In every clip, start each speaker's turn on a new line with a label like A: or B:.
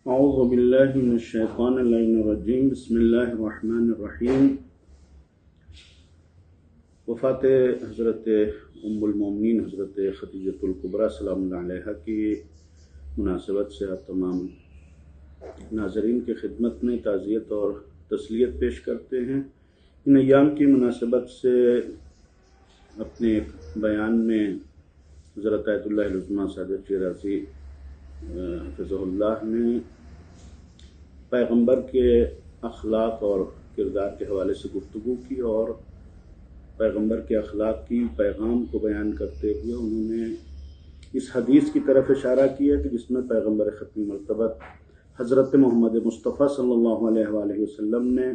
A: اعوذ باللہ من الشیطان اللعین الرجیم بسم اللہ الرحمن الرحیم۔ وفات حضرت ام المومنین حضرت خدیجۃ الکبریٰ سلام اللہ علیہا کی مناسبت سے آپ تمام ناظرین کی خدمت میں تعزیت اور تسلیت پیش کرتے ہیں۔ ان ایام کی مناسبت سے اپنے ایک بیان میں حضرت آیت اللہ العظمیٰ سعادت شیرازی حفظہ اللہ نے پیغمبر کے اخلاق اور کردار کے حوالے سے گفتگو کی، اور پیغمبر کے اخلاق کی پیغام کو بیان کرتے ہوئے انہوں نے اس حدیث کی طرف اشارہ کیا کہ جس میں پیغمبر ختمی مرتبت حضرت محمد مصطفیٰ صلی اللہ علیہ وآلہ وسلم نے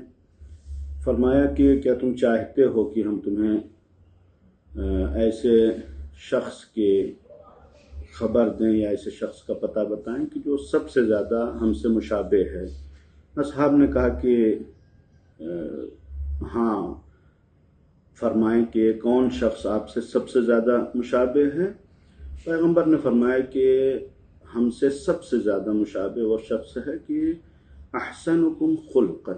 A: فرمایا کہ کیا تم چاہتے ہو کہ ہم تمہیں ایسے شخص کے خبر دیں یا ایسے شخص کا پتہ بتائیں کہ جو سب سے زیادہ ہم سے مشابہ ہے؟ اصحاب نے کہا کہ ہاں، فرمائیں کہ کون شخص آپ سے سب سے زیادہ مشابہ ہے؟ پیغمبر نے فرمایا کہ ہم سے سب سے زیادہ مشابہ وہ شخص ہے کہ احسنکم خلقا،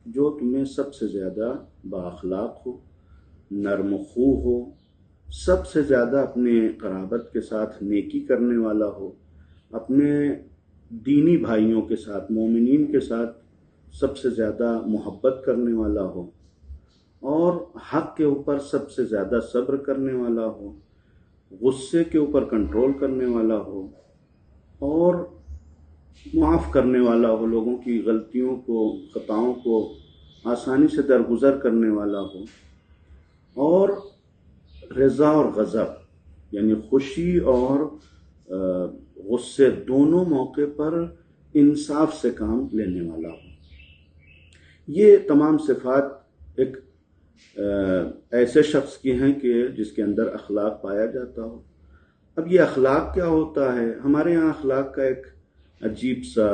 A: جو تمہیں سب سے زیادہ بااخلاق ہو، نرم خو ہو، سب سے زیادہ اپنے قرابت کے ساتھ نیکی کرنے والا ہو، اپنے دینی بھائیوں کے ساتھ مومنین کے ساتھ سب سے زیادہ محبت کرنے والا ہو، اور حق کے اوپر سب سے زیادہ صبر کرنے والا ہو، غصے کے اوپر کنٹرول کرنے والا ہو، اور معاف کرنے والا ہو، لوگوں کی غلطیوں کو خطاؤں کو آسانی سے درگزر کرنے والا ہو، اور رضا اور غضب یعنی خوشی اور غصے دونوں موقع پر انصاف سے کام لینے والا ہو۔ یہ تمام صفات ایک ایسے شخص کی ہیں کہ جس کے اندر اخلاق پایا جاتا ہو۔ اب یہ اخلاق کیا ہوتا ہے؟ ہمارے یہاں اخلاق کا ایک عجیب سا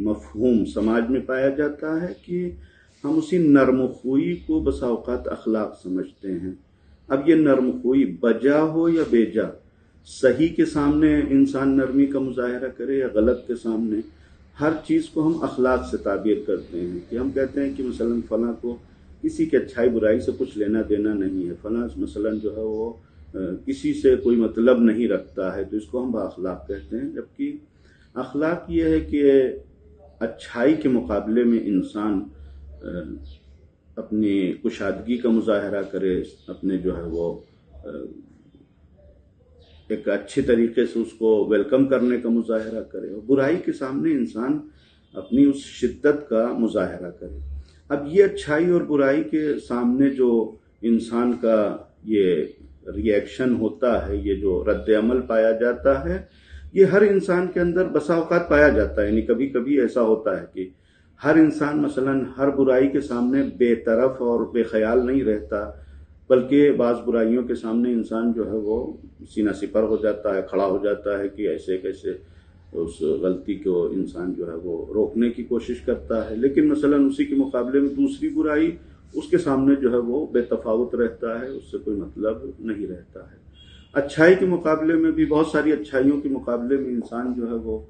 A: مفہوم سماج میں پایا جاتا ہے کہ ہم اسی نرم خوئی کو بسا اوقات اخلاق سمجھتے ہیں۔ اب یہ نرم خوئی بجا ہو یا بے جا، صحیح کے سامنے انسان نرمی کا مظاہرہ کرے یا غلط کے سامنے، ہر چیز کو ہم اخلاق سے تعبیر کرتے ہیں کہ ہم کہتے ہیں کہ مثلا فلاں کو کسی کی اچھائی برائی سے کچھ لینا دینا نہیں ہے، فلاں مثلا جو ہے وہ کسی سے کوئی مطلب نہیں رکھتا ہے، تو اس کو ہم بااخلاق کہتے ہیں۔ جبکہ اخلاق یہ ہے کہ اچھائی کے مقابلے میں انسان اپنی کشادگی کا مظاہرہ کرے، اپنے جو ہے وہ ایک اچھے طریقے سے اس کو ویلکم کرنے کا مظاہرہ کرے، اور برائی کے سامنے انسان اپنی اس شدت کا مظاہرہ کرے۔ اب یہ اچھائی اور برائی کے سامنے جو انسان کا یہ ریئیکشن ہوتا ہے، یہ جو رد عمل پایا جاتا ہے، یہ ہر انسان کے اندر بسا اوقات پایا جاتا ہے۔ یعنی کبھی کبھی ایسا ہوتا ہے کہ ہر انسان مثلا ہر برائی کے سامنے بے طرف اور بے خیال نہیں رہتا، بلکہ بعض برائیوں کے سامنے انسان جو ہے وہ سینہ سپر ہو جاتا ہے، کھڑا ہو جاتا ہے کہ ایسے کیسے اس غلطی کو انسان جو ہے وہ روکنے کی کوشش کرتا ہے۔ لیکن مثلا اسی کے مقابلے میں دوسری برائی اس کے سامنے جو ہے وہ بے تفاوت رہتا ہے، اس سے کوئی مطلب نہیں رہتا ہے۔ اچھائی کے مقابلے میں بھی بہت ساری اچھائیوں کے مقابلے میں انسان جو ہے وہ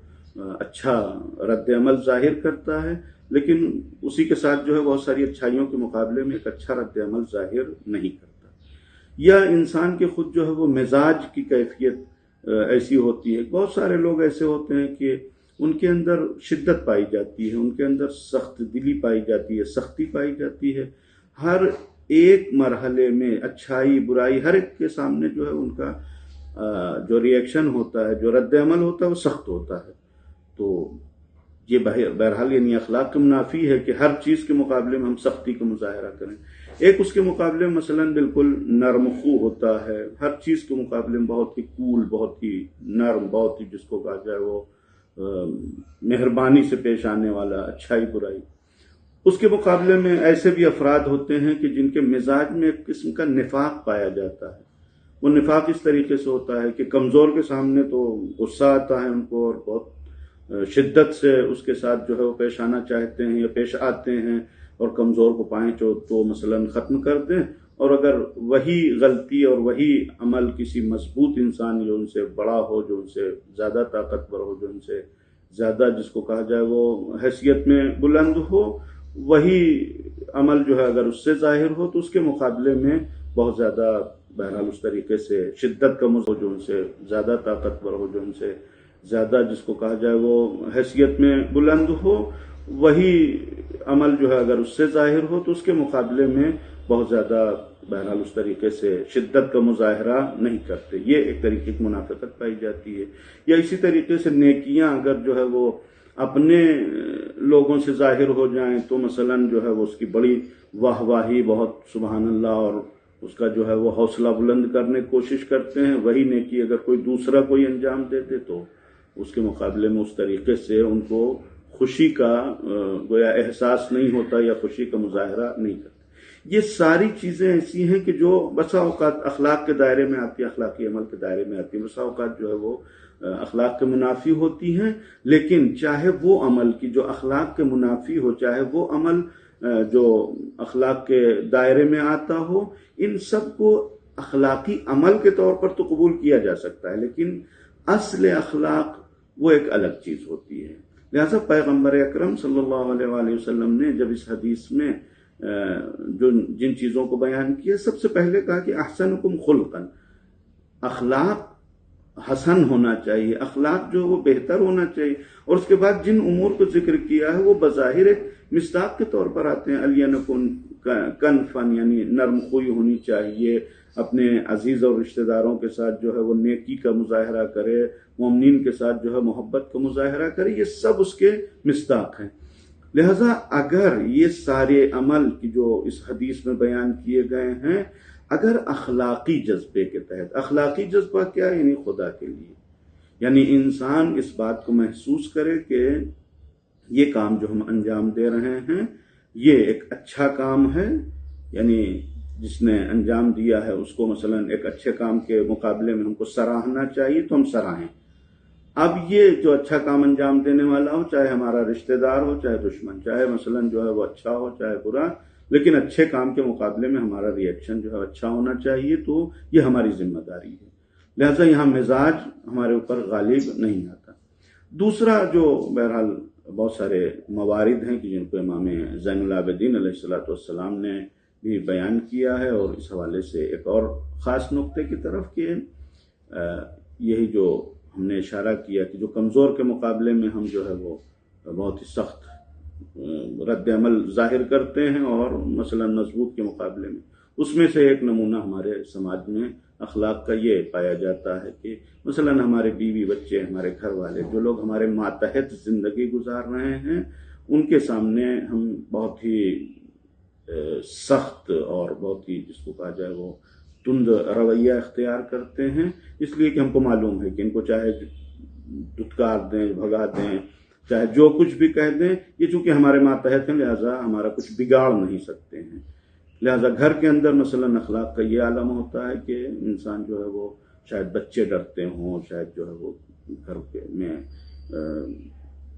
A: اچھا رد عمل ظاہر کرتا ہے، لیکن اسی کے ساتھ جو ہے بہت ساری اچھائیوں کے مقابلے میں ایک اچھا رد عمل ظاہر نہیں کرتا۔ یا انسان کے خود جو ہے وہ مزاج کی کیفیت ایسی ہوتی ہے۔ بہت سارے لوگ ایسے ہوتے ہیں کہ ان کے اندر شدت پائی جاتی ہے، ان کے اندر سخت دلی پائی جاتی ہے، سختی پائی جاتی ہے۔ ہر ایک مرحلے میں اچھائی برائی ہر ایک کے سامنے جو ہے ان کا جو ریئیکشن ہوتا ہے، جو رد عمل ہوتا ہے وہ سخت ہوتا ہے۔ تو یہ بہرحال یعنی اخلاق کا منافی ہے کہ ہر چیز کے مقابلے میں ہم سختی کا مظاہرہ کریں۔ ایک اس کے مقابلے میں مثلا بالکل نرم خو ہوتا ہے، ہر چیز کے مقابلے میں بہت ہی کول، بہت ہی نرم، بہت ہی جس کو کہا جائے وہ مہربانی سے پیش آنے والا، اچھائی برائی۔ اس کے مقابلے میں ایسے بھی افراد ہوتے ہیں کہ جن کے مزاج میں ایک قسم کا نفاق پایا جاتا ہے۔ وہ نفاق اس طریقے سے ہوتا ہے کہ کمزور کے سامنے تو غصہ آتا ہے ان کو، اور بہت شدت سے اس کے ساتھ جو ہے وہ پیش آنا چاہتے ہیں یا پیش آتے ہیں، اور کمزور کو پائیں تو مثلا ختم کر دیں، اور اگر وہی غلطی اور وہی عمل کسی مضبوط انسان جو ان سے بڑا ہو، جو ان سے زیادہ طاقتور ہو، جو ان سے زیادہ جس کو کہا جائے وہ حیثیت میں بلند ہو، وہی عمل جو ہے اگر اس سے ظاہر ہو تو اس کے مقابلے میں بہت زیادہ بہرحال اس طریقے سے شدت کا ہو، جو ان سے زیادہ طاقتور ہو، جو ان سے زیادہ جس کو کہا جائے وہ حیثیت میں بلند ہو، وہی عمل جو ہے اگر اس سے ظاہر ہو تو اس کے مقابلے میں بہت زیادہ بہرحال اس طریقے سے شدت کا مظاہرہ نہیں کرتے۔ یہ ایک طریقے کی منافقت پائی جاتی ہے۔ یا اسی طریقے سے نیکیاں اگر جو ہے وہ اپنے لوگوں سے ظاہر ہو جائیں تو مثلاً جو ہے وہ اس کی بڑی واہ واہی، بہت سبحان اللہ، اور اس کا جو ہے وہ حوصلہ بلند کرنے کی کوشش کرتے ہیں۔ وہی نیکی اگر کوئی دوسرا کوئی انجام دے دے تو اس کے مقابلے میں اس طریقے سے ان کو خوشی کا گویا احساس نہیں ہوتا یا خوشی کا مظاہرہ نہیں کرتے۔ یہ ساری چیزیں ایسی ہیں کہ جو بسا اوقات اخلاق کے دائرے میں آتی ہیں، اخلاقی عمل کے دائرے میں آتی ہیں، بسا اوقات جو ہے وہ اخلاق کے منافی ہوتی ہیں، لیکن چاہے وہ عمل کی جو اخلاق کے منافی ہو، چاہے وہ عمل جو اخلاق کے دائرے میں آتا ہو، ان سب کو اخلاقی عمل کے طور پر تو قبول کیا جا سکتا ہے، لیکن اصل اخلاق وہ ایک الگ چیز ہوتی ہے۔ لہذا پیغمبر اکرم صلی اللہ علیہ وآلہ وسلم نے جب اس حدیث میں جن چیزوں کو بیان کیا، سب سے پہلے کہا کہ احسنکم خلقا، اخلاق حسن ہونا چاہیے، اخلاق جو وہ بہتر ہونا چاہیے، اور اس کے بعد جن امور کو ذکر کیا ہے وہ بظاہر ایک مصداق کے طور پر آتے ہیں۔ الینکن کنفن، یعنی نرم خوئی ہونی چاہیے، اپنے عزیز اور رشتہ داروں کے ساتھ جو ہے وہ نیکی کا مظاہرہ کرے، مومنین کے ساتھ جو ہے محبت کا مظاہرہ کرے، یہ سب اس کے مصداق ہیں۔ لہذا اگر یہ سارے عمل کی جو اس حدیث میں بیان کیے گئے ہیں، اگر اخلاقی جذبے کے تحت، اخلاقی جذبہ کیا ہے؟ یعنی خدا کے لیے، یعنی انسان اس بات کو محسوس کرے کہ یہ کام جو ہم انجام دے رہے ہیں یہ ایک اچھا کام ہے، یعنی جس نے انجام دیا ہے اس کو مثلا ایک اچھے کام کے مقابلے میں ہم کو سراہنا چاہیے تو ہم سراہیں۔ اب یہ جو اچھا کام انجام دینے والا ہو، چاہے ہمارا رشتہ دار ہو، چاہے دشمن، چاہے مثلا جو ہے وہ اچھا ہو چاہے برا، لیکن اچھے کام کے مقابلے میں ہمارا ری ایکشن جو ہے اچھا ہونا چاہیے، تو یہ ہماری ذمہ داری ہے۔ لہٰذا یہاں مزاج ہمارے اوپر غالب نہیں آتا۔ دوسرا جو بہرحال بہت سارے موارد ہیں کہ جن کو امام زین العابدین علیہ السلام نے بھی بیان کیا ہے، اور اس حوالے سے ایک اور خاص نقطے کی طرف کہ یہی جو ہم نے اشارہ کیا کہ جو کمزور کے مقابلے میں ہم جو ہے وہ بہت ہی سخت رد عمل ظاہر کرتے ہیں، اور مثلا مضبوط کے مقابلے میں، اس میں سے ایک نمونہ ہمارے سماج میں اخلاق کا یہ پایا جاتا ہے کہ مثلا ہمارے بیوی بچے، ہمارے گھر والے، جو لوگ ہمارے ماتحت زندگی گزار رہے ہیں، ان کے سامنے ہم بہت ہی سخت اور بہت ہی جس کو کہا جائے وہ تند رویہ اختیار کرتے ہیں، اس لیے کہ ہم کو معلوم ہے کہ ان کو چاہے دھتکار دیں، بھگا دیں، چاہے جو کچھ بھی کہہ دیں، یہ چونکہ ہمارے ماتحت ہیں لہٰذا ہمارا کچھ بگاڑ نہیں سکتے ہیں۔ لہٰذا گھر کے اندر مثلا اخلاق کا یہ عالم ہوتا ہے کہ انسان جو ہے وہ شاید بچے ڈرتے ہوں، شاید جو ہے وہ گھر میں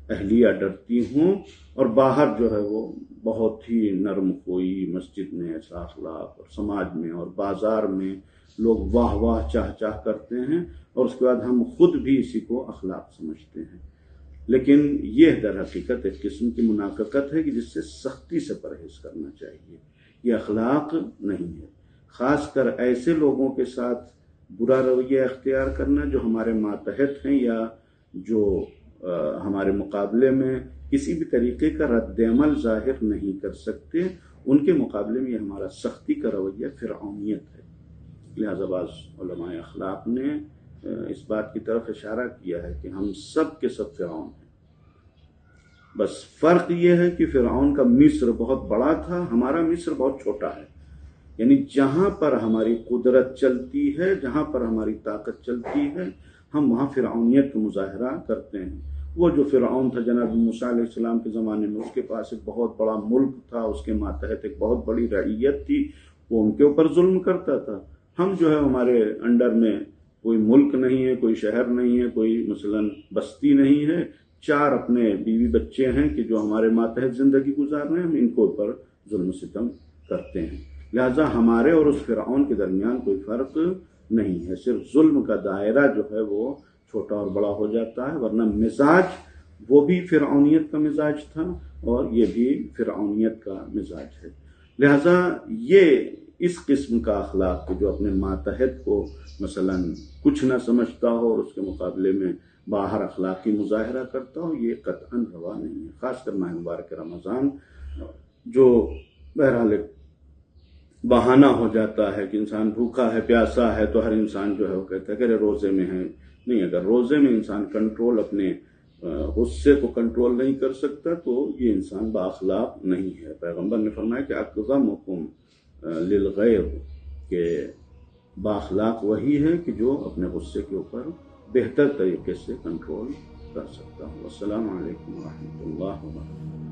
A: اہلیہ ڈرتی ہوں، اور باہر جو ہے وہ بہت ہی نرم خوئی، مسجد میں ایسا اخلاق، اور سماج میں اور بازار میں لوگ واہ واہ چاہ چاہ کرتے ہیں، اور اس کے بعد ہم خود بھی اسی کو اخلاق سمجھتے ہیں۔ لیکن یہ در حقیقت ایک قسم کی منافقت ہے کہ جس سے سختی سے پرہیز کرنا چاہیے، یہ اخلاق نہیں ہے۔ خاص کر ایسے لوگوں کے ساتھ برا رویہ اختیار کرنا جو ہمارے ماتحت ہیں یا جو ہمارے مقابلے میں کسی بھی طریقے کا رد عمل ظاہر نہیں کر سکتے، ان کے مقابلے میں یہ ہمارا سختی کا رویہ فرعونیت ہے۔ لہذا بعض علماء اخلاق نے اس بات کی طرف اشارہ کیا ہے کہ ہم سب کے سب فرعون ہیں، بس فرق یہ ہے کہ فرعون کا مصر بہت بڑا تھا، ہمارا مصر بہت چھوٹا ہے۔ یعنی جہاں پر ہماری قدرت چلتی ہے، جہاں پر ہماری طاقت چلتی ہے، ہم وہاں فرعونیت کا مظاہرہ کرتے ہیں۔ وہ جو فرعون تھا جناب موسیٰ علیہ السلام کے زمانے میں، اس کے پاس ایک بہت بڑا ملک تھا، اس کے ماتحت ایک بہت بڑی رعیت تھی، وہ ان کے اوپر ظلم کرتا تھا۔ ہم جو ہے ہمارے انڈر میں کوئی ملک نہیں ہے، کوئی شہر نہیں ہے، کوئی مثلا بستی نہیں ہے، 4 اپنے بیوی بچے ہیں کہ جو ہمارے ماتحت زندگی گزار رہے ہیں، ہم ان کو اوپر ظلم و ستم کرتے ہیں۔ لہٰذا ہمارے اور اس فرعون کے درمیان کوئی فرق نہیں ہے، صرف ظلم کا دائرہ جو ہے وہ چھوٹا اور بڑا ہو جاتا ہے، ورنہ مزاج وہ بھی فرعونیت کا مزاج تھا اور یہ بھی فرعونیت کا مزاج ہے. لہٰذا یہ اس قسم کا اخلاق جو اپنے ماتحت کو مثلا کچھ نہ سمجھتا ہو اور اس کے مقابلے میں باہر اخلاقی مظاہرہ کرتا ہو، یہ قطعاً روا نہیں ہے. خاص کر ماہ مبارک رمضان جو بہرحال بہانہ ہو جاتا ہے کہ انسان بھوکا ہے پیاسا ہے تو ہر انسان جو ہے وہ کہتا ہے کہ روزے میں ہے. نہیں، اگر روزے میں انسان کنٹرول اپنے غصے کو کنٹرول نہیں کر سکتا تو یہ انسان بااخلاق نہیں ہے. پیغمبر نے فرمایا کہ اکظمکم للغیر، کہ بااخلاق وہی ہے کہ جو اپنے غصے کے اوپر بہتر طریقے سے کنٹرول کر سکتا ہوں. السلام علیکم ورحمۃ اللہ وبرکاتہ.